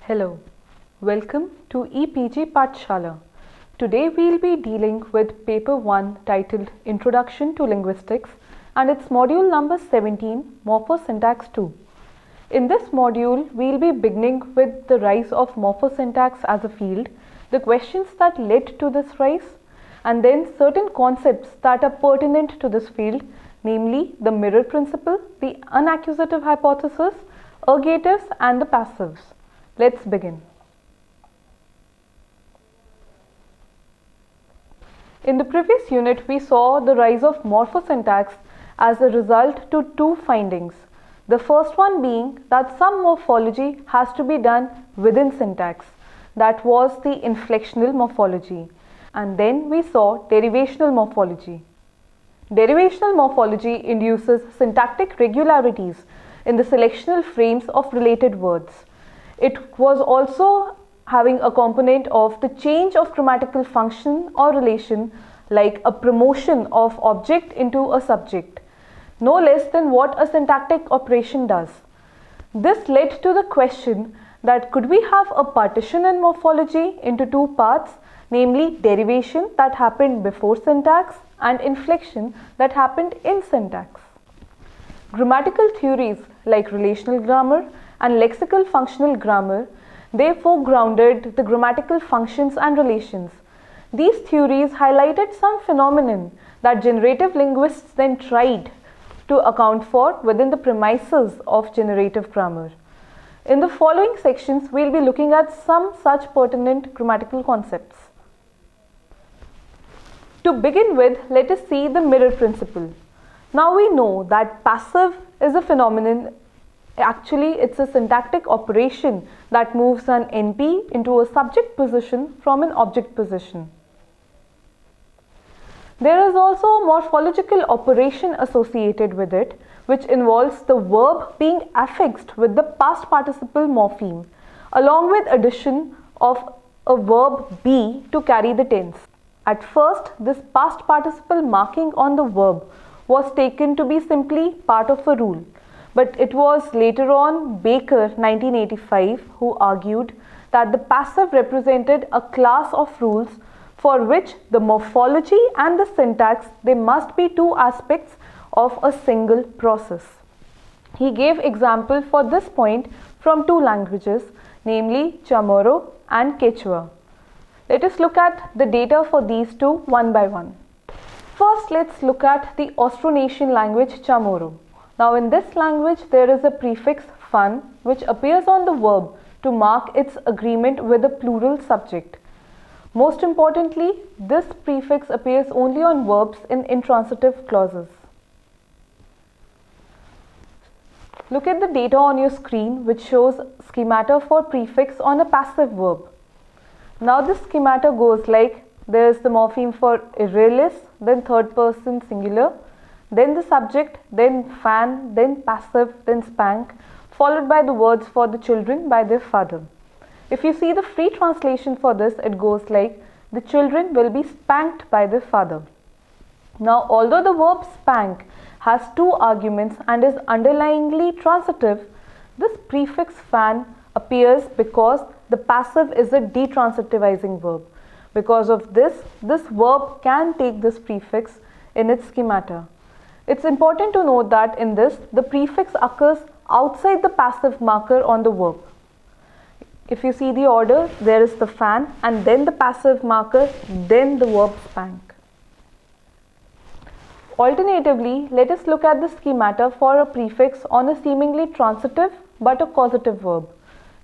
Hello, welcome to EPG Pathshala. Today we'll be dealing with paper 1 titled Introduction to Linguistics and its module number 17, Morphosyntax 2. In this module, we'll be beginning with the rise of morphosyntax as a field, the questions that led to this rise, and then certain concepts that are pertinent to this field, namely the mirror principle, the unaccusative hypothesis, ergatives and the passives. Let's begin. In the previous unit, we saw the rise of morphosyntax as a result to two findings. The first one being that some morphology has to be done within syntax. That was the inflectional morphology. And then we saw derivational morphology. Derivational morphology induces syntactic regularities in the selectional frames of related words. It was also having a component of the change of grammatical function or relation, like a promotion of object into a subject, no less than what a syntactic operation does. This led to the question that could we have a partition in morphology into two parts, namely derivation that happened before syntax and inflection that happened in syntax. Grammatical theories like relational grammar and lexical functional grammar therefore grounded the grammatical functions and relations. These theories highlighted some phenomenon that generative linguists then tried to account for within the premises of generative grammar. In the following sections, we'll be looking at some such pertinent grammatical concepts. To begin with, let us see the mirror principle. Now we know that passive is a phenomenon. Actually, it's a syntactic operation that moves an NP into a subject position from an object position. There is also a morphological operation associated with it, which involves the verb being affixed with the past participle morpheme, along with addition of a verb be to carry the tense. At first, this past participle marking on the verb was taken to be simply part of a rule. But it was later on Baker 1985 who argued that the passive represented a class of rules for which the morphology and the syntax, they must be two aspects of a single process. He gave example for this point from two languages, namely Chamorro and Quechua. Let us look at the data for these two one by one. First, let's look at the Austronesian language Chamorro. Now in this language, there is a prefix fan which appears on the verb to mark its agreement with a plural subject. Most importantly, this prefix appears only on verbs in intransitive clauses. Look at the data on your screen which shows schemata for prefix on a passive verb. Now this schemata goes like, there is the morpheme for Aurelius, then third person singular, then the subject, then fan, then passive, then spank, followed by the words for the children by their father. If you see the free translation for this, it goes like, the children will be spanked by their father. Now, although the verb spank has two arguments and is underlyingly transitive, this prefix fan appears because the passive is a detransitivizing verb. Because of this verb can take this prefix in its schemata. It's important to note that in this, the prefix occurs outside the passive marker on the verb. If you see the order, there is the fan and then the passive marker, then the verb spank. Alternatively, let us look at the schemata for a prefix on a seemingly transitive but a causative verb.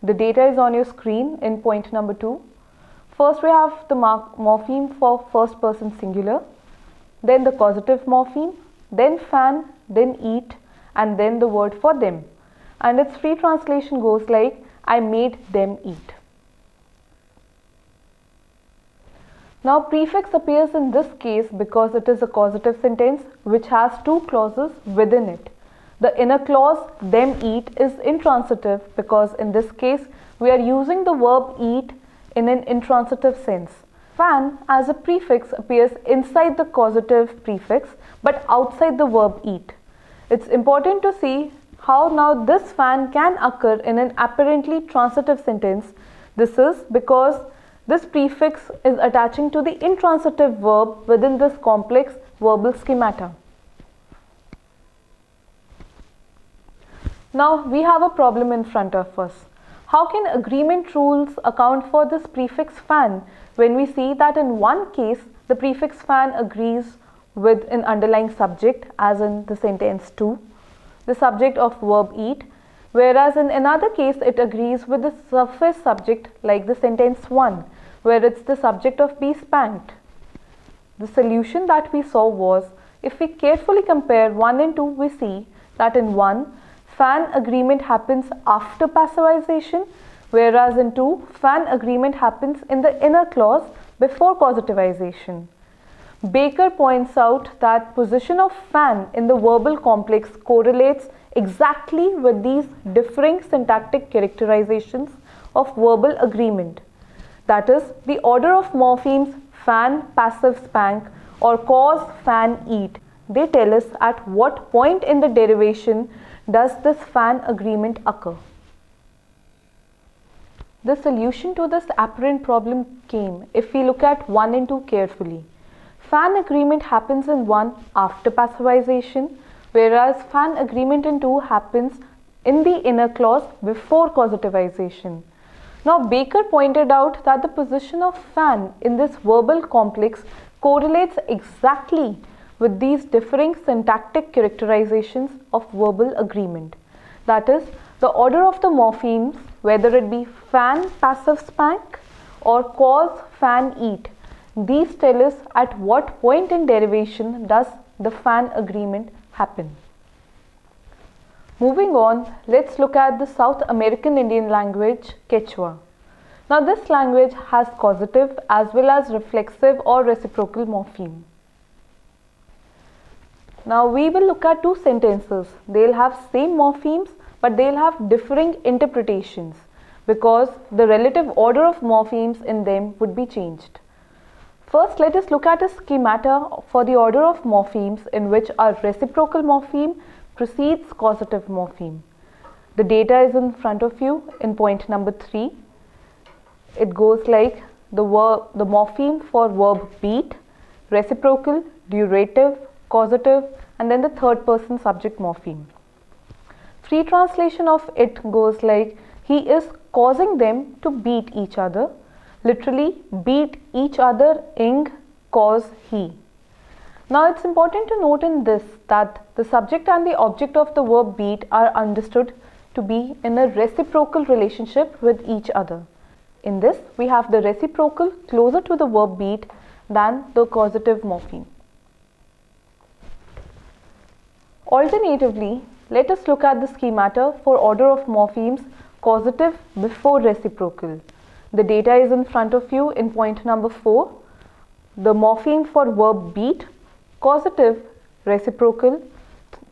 The data is on your screen in point number 2. First, we have the morpheme for first person singular, then the causative morpheme, then fan, then eat, and then the word for them. And its free translation goes like, I made them eat. Now prefix appears in this case because it is a causative sentence which has two clauses within it. The inner clause, them eat, is intransitive because in this case we are using the verb eat in an intransitive sense. Fan as a prefix appears inside the causative prefix but outside the verb eat. It's important to see how now this fan can occur in an apparently transitive sentence. This is because this prefix is attaching to the intransitive verb within this complex verbal schemata. Now we have a problem in front of us. How can agreement rules account for this prefix fan when we see that in one case the prefix fan agrees with an underlying subject, as in the sentence 2, the subject of verb eat, whereas in another case it agrees with the surface subject like the sentence 1, where it's the subject of be spanked. The solution that we saw was, if we carefully compare 1 and 2, we see that in 1, fan agreement happens after passivization, whereas in 2, fan agreement happens in the inner clause before causativization. Baker points out that position of fan in the verbal complex correlates exactly with these differing syntactic characterizations of verbal agreement. That is, the order of morphemes fan, passive, spank or cause, fan, eat. They tell us at what point in the derivation does this fan agreement occur. The solution to this apparent problem came if we look at 1 and 2 carefully. Fan agreement happens in 1 after passivization, whereas fan agreement in 2 happens in the inner clause before causativization. Now Baker pointed out that the position of fan in this verbal complex correlates exactly with these differing syntactic characterizations of verbal agreement. That is, the order of the morphemes, whether it be fan, passive, spank or cause, fan, eat, these tell us at what point in derivation does the fan agreement happen. Moving on, let's look at the South American Indian language, Quechua. Now this language has causative as well as reflexive or reciprocal morpheme. Now we will look at two sentences. They'll have same morphemes but they'll have differing interpretations because the relative order of morphemes in them would be changed. First, let us look at a schemata for the order of morphemes in which a reciprocal morpheme precedes causative morpheme. The data is in front of you in point number 3. It goes like the morpheme for verb beat, reciprocal, durative, causative, and then the third person subject morpheme. Free translation of it goes like, he is causing them to beat each other. Literally, beat each other, ing, cause, he. Now it's important to note in this that the subject and the object of the verb beat are understood to be in a reciprocal relationship with each other. In this, we have the reciprocal closer to the verb beat than the causative morpheme. Alternatively, let us look at the schemata for order of morphemes causative before reciprocal. The data is in front of you in point number 4. The morpheme for verb beat, causative, reciprocal,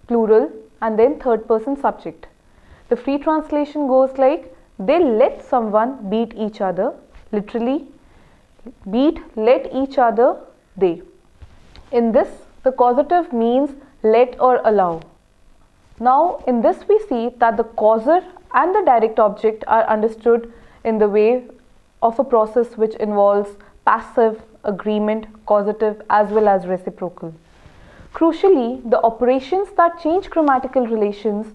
plural, and then third person subject. The free translation goes like, they let someone beat each other. Literally, beat, let each other, they. In this, the causative means let or allow. Now, in this we see that the causer and the direct object are understood in the way of a process which involves passive, agreement, causative as well as reciprocal. Crucially, the operations that change grammatical relations,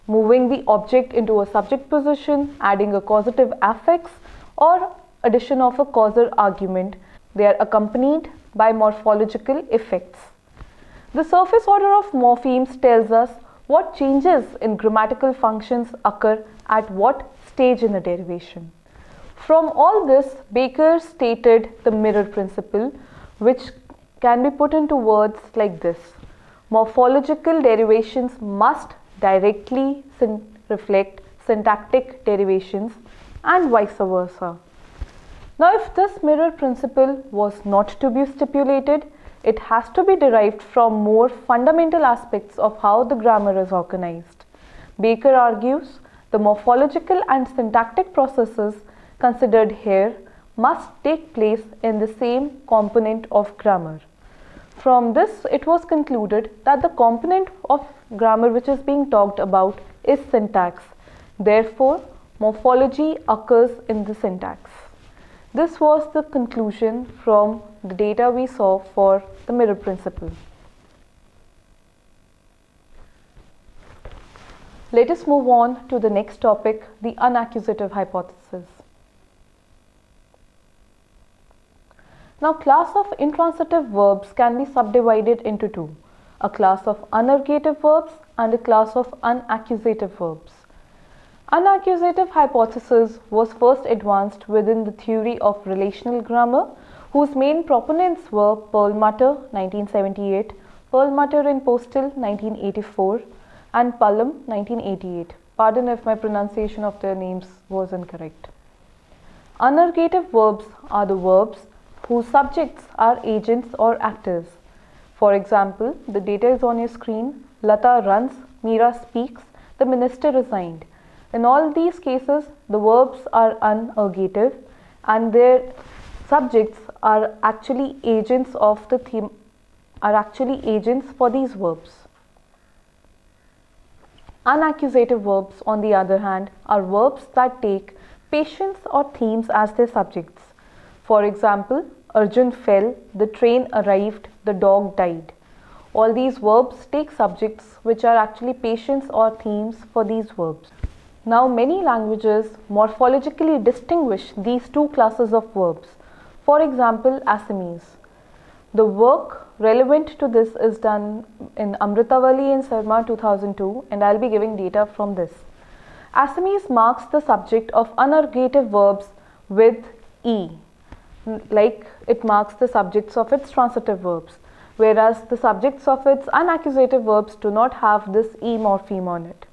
moving the object into a subject position, adding a causative affix or addition of a causal argument, they are accompanied by morphological effects. The surface order of morphemes tells us what changes in grammatical functions occur at what stage in the derivation. From all this, Baker stated the mirror principle, which can be put into words like this. Morphological derivations must directly reflect syntactic derivations and vice versa. Now, if this mirror principle was not to be stipulated, it has to be derived from more fundamental aspects of how the grammar is organized. Baker argues the morphological and syntactic processes considered here must take place in the same component of grammar. From this, it was concluded that the component of grammar which is being talked about is syntax. Therefore, morphology occurs in the syntax. This was the conclusion from the data we saw for the mirror principle. Let us move on to the next topic, the unaccusative hypothesis. Now, class of intransitive verbs can be subdivided into two, a class of unergative verbs and a class of unaccusative verbs. Unaccusative hypothesis was first advanced within the theory of relational grammar, whose main proponents were Perlmutter 1978, Perlmutter and Postel 1984, and Pullum 1988. Pardon if my pronunciation of their names was incorrect. Unergative verbs are the verbs whose subjects are agents or actors. For example, the data is on your screen. Lata runs, Meera speaks, the minister resigned. In all these cases, the verbs are unergative and their subjects are actually agents of the theme, are actually agents for these verbs. Unaccusative verbs, on the other hand, are verbs that take patients or themes as their subjects. For example, Arjun fell, the train arrived, the dog died. All these verbs take subjects which are actually patients or themes for these verbs. Now, many languages morphologically distinguish these two classes of verbs. For example, Assamese. The work relevant to this is done in Amritavali and Sarma 2002, and I'll be giving data from this. Assamese marks the subject of unergative verbs with E, like it marks the subjects of its transitive verbs, whereas the subjects of its unaccusative verbs do not have this E morpheme on it.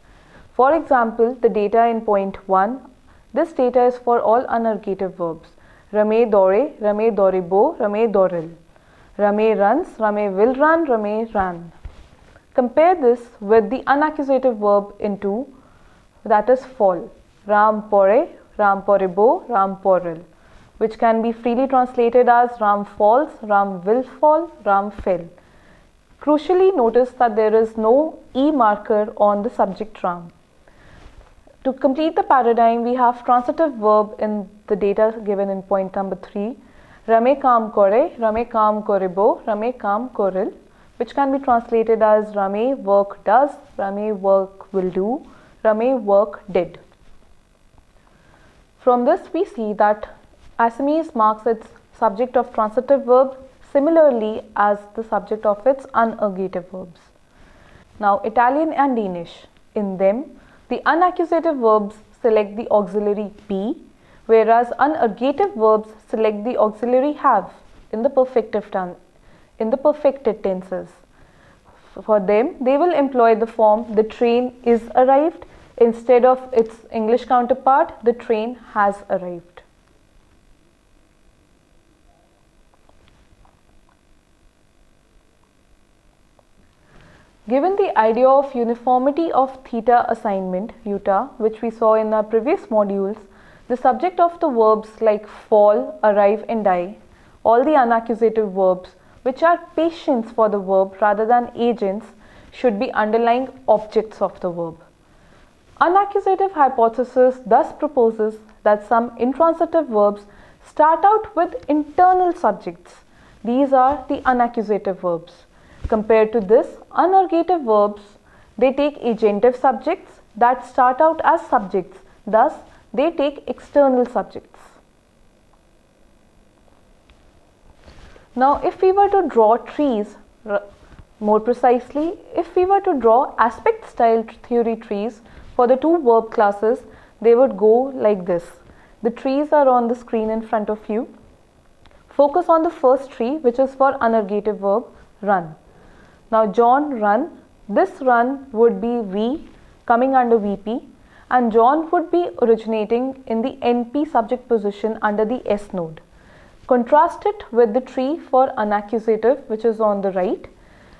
For example, the data in point 1, this data is for all unergative verbs. Rame dore, Rame doribo, Rame doril. Rame runs, Rame will run, Rame ran. Compare this with the unaccusative verb in 2, that is fall. Ram pore, Ram poribo, Ram poril, which can be freely translated as Ram falls, Ram will fall, Ram fell. Crucially, notice that there is no E marker on the subject Ram. To complete the paradigm, we have transitive verb in the data given in point number 3. Rame kaam kore, Rame kaam koribo, Rame kaam koril, which can be translated as Rame work does, Rame work will do, Rame work did. From this we see that Assamese marks its subject of transitive verb similarly as the subject of its unergative verbs. Now, Italian and Danish. In them, the unaccusative verbs select the auxiliary be, whereas unergative verbs select the auxiliary have in the perfected tenses. For them, they will employ the form the train is arrived instead of its English counterpart the train has arrived. Given the idea of uniformity of theta assignment, UTA, which we saw in our previous modules, the subject of the verbs like fall, arrive and die, all the unaccusative verbs which are patients for the verb rather than agents, should be underlying objects of the verb. Unaccusative hypothesis thus proposes that some intransitive verbs start out with internal subjects. These are the unaccusative verbs. Compared to this, unergative verbs, they take agentive subjects that start out as subjects, thus they take external subjects. Now, if we were to draw trees, more precisely, if we were to draw aspect style theory trees for the two verb classes, they would go like this. The trees are on the screen in front of you. Focus on the first tree, which is for unergative verb, run. Now, John run, this run would be V coming under VP, and John would be originating in the NP subject position under the S node. Contrast it with the tree for unaccusative, which is on the right.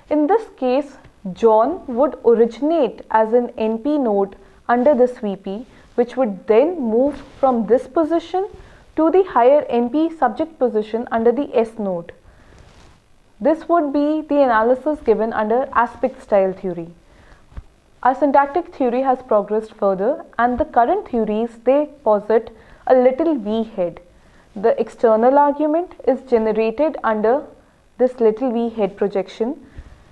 In this case, John would originate as an NP node under this VP, which would then move from this position to the higher NP subject position under the S node. This would be the analysis given under aspect style theory. Our syntactic theory has progressed further, and the current theories, they posit a little v head. The external argument is generated under this little v head projection.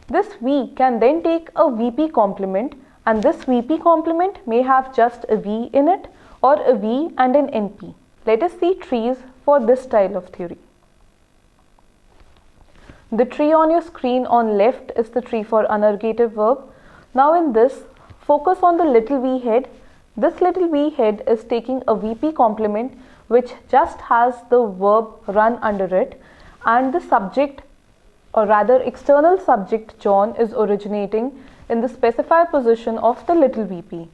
This v can then take a vp complement, and this vp complement may have just a v in it or a v and an np. Let us see trees for this style of theory. The tree on your screen on left is the tree for unergative verb. Now in this, focus on the little v head. This little v head is taking a vp complement which just has the verb run under it, and the subject, or rather external subject John, is originating in the specified position of the little vp.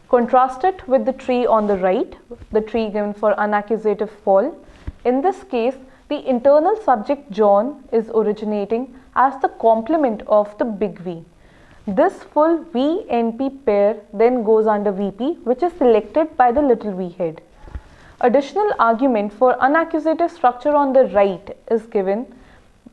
Contrast it with the tree on the right, the tree given for unaccusative Paul. In this case, the internal subject John is originating as the complement of the big V. This full V-NP pair then goes under VP, which is selected by the little v head. Additional argument for unaccusative structure on the right is given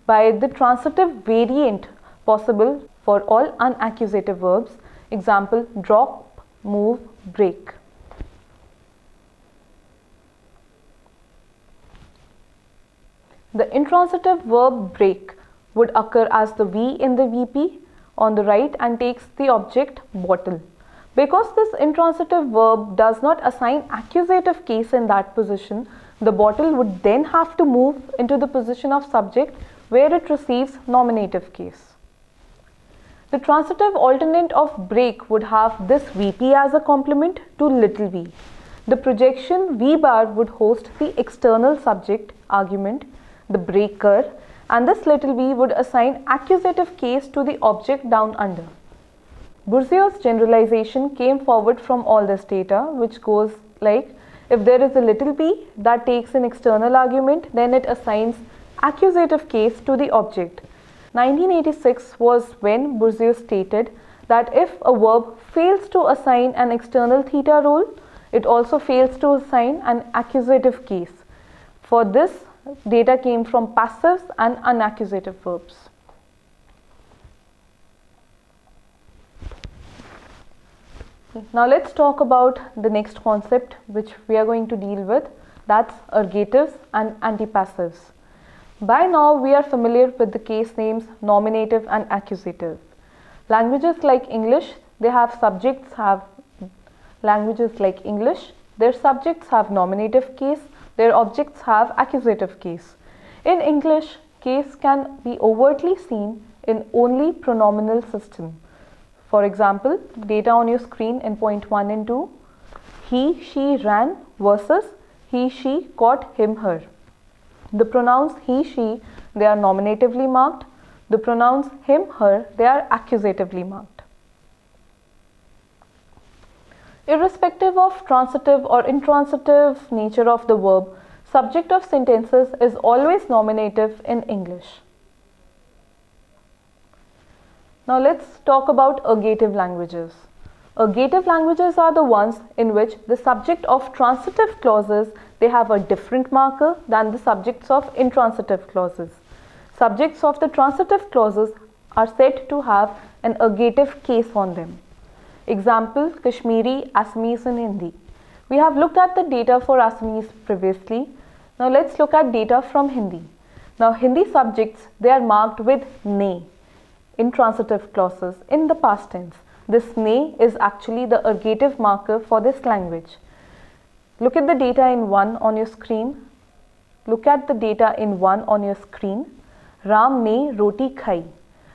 by the transitive variant possible for all unaccusative verbs. Example, drop, move, break. The intransitive verb break would occur as the V in the VP on the right and takes the object bottle. Because this intransitive verb does not assign accusative case in that position, the bottle would then have to move into the position of subject where it receives nominative case. The transitive alternate of break would have this VP as a complement to little v. The projection V bar would host the external subject argument, the breaker, and this little v would assign accusative case to the object down under. Bourdieu's generalization came forward from all this data, which goes like, if there is a little v that takes an external argument, then it assigns accusative case to the object. 1986 was when Bourdieu stated that if a verb fails to assign an external theta role, it also fails to assign an accusative case. For this, data came from passives and unaccusative verbs. Now let's talk about the next concept which we are going to deal with, that's ergatives and antipassives. By now we are familiar with the case names nominative and accusative. Languages like English, their subjects have nominative case, their objects have accusative case. In English, case can be overtly seen in only pronominal system. For example, data on your screen in point 1 and 2, he, she ran versus he, she caught him, her. The pronouns he, she, they are nominatively marked. The pronouns him, her, they are accusatively marked. Irrespective of transitive or intransitive nature of the verb, subject of sentences is always nominative in English. Now let's talk about ergative languages. Ergative languages are the ones in which the subject of transitive clauses, they have a different marker than the subjects of intransitive clauses. Subjects of the transitive clauses are said to have an ergative case on them. Example, Kashmiri, Assamese and Hindi. We have looked at the data for Assamese previously. Now let's look at data from Hindi. Now Hindi subjects, they are marked with ne in transitive clauses in the past tense. This ne is actually the ergative marker for this language. Look at the data in 1 on your screen. Look at the data in 1 on your screen. Ram ne roti khai.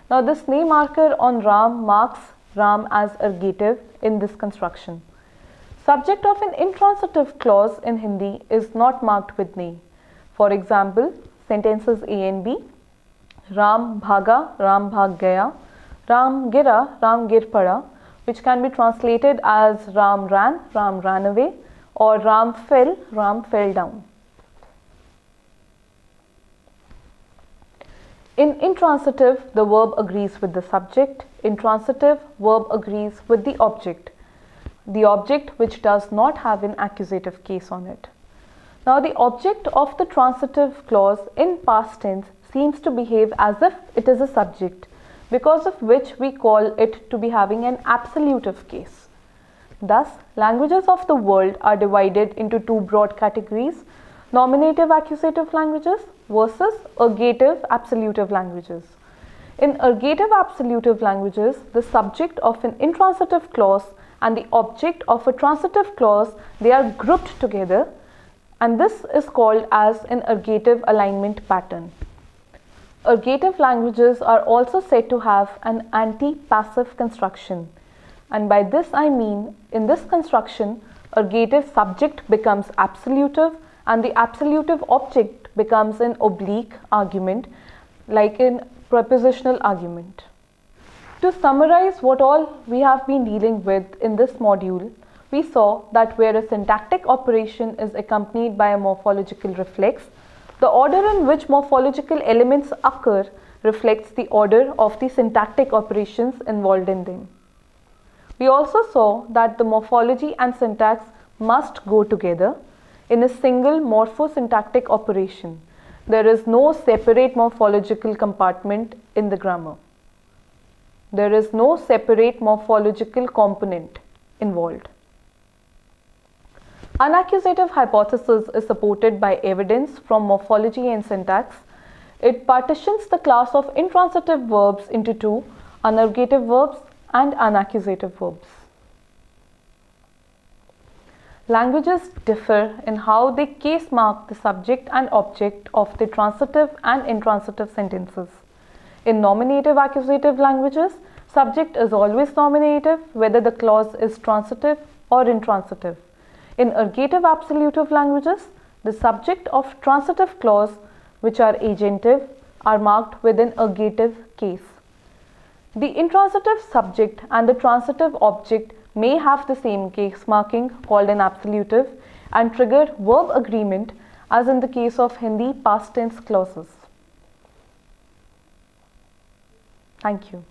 Now this ne marker on Ram marks Ram as ergative in this construction. Subject of an intransitive clause in Hindi is not marked with ne. For example, sentences A and B. Ram bhaga, Ram bhag gaya. Ram gira, Ram gir pada, which can be translated as Ram ran away, or Ram fell down. In intransitive, the verb agrees with the subject. Intransitive, verb agrees with the object which does not have an accusative case on it. Now the object of the transitive clause in past tense seems to behave as if it is a subject. because of which we call it to be having an absolutive case. Thus, languages of the world are divided into two broad categories: nominative accusative languages versus ergative absolutive languages. In ergative absolutive languages, the subject of an intransitive clause and the object of a transitive clause, they are grouped together, and this is called as an ergative alignment pattern. Ergative languages are also said to have an anti-passive construction, and by this I mean, in this construction, ergative subject becomes absolutive and the absolutive object becomes an oblique argument, like in prepositional argument. To summarize what all we have been dealing with in this module, we saw that where a syntactic operation is accompanied by a morphological reflex, the order in which morphological elements occur reflects the order of the syntactic operations involved in them. We also saw that the morphology and syntax must go together in a single morphosyntactic operation. There is no separate morphological compartment in the grammar. There is no separate morphological component involved. Unaccusative hypothesis is supported by evidence from morphology and syntax. It partitions the class of intransitive verbs into two: unergative verbs and unaccusative verbs. Languages differ in how they case mark the subject and object of the transitive and intransitive sentences. In nominative accusative languages, subject is always nominative whether the clause is transitive or intransitive. In ergative absolutive languages, the subject of transitive clause, which are agentive, are marked with an ergative case. The intransitive subject and the transitive object may have the same case marking called an absolutive and trigger verb agreement, as in the case of Hindi past tense clauses. Thank you.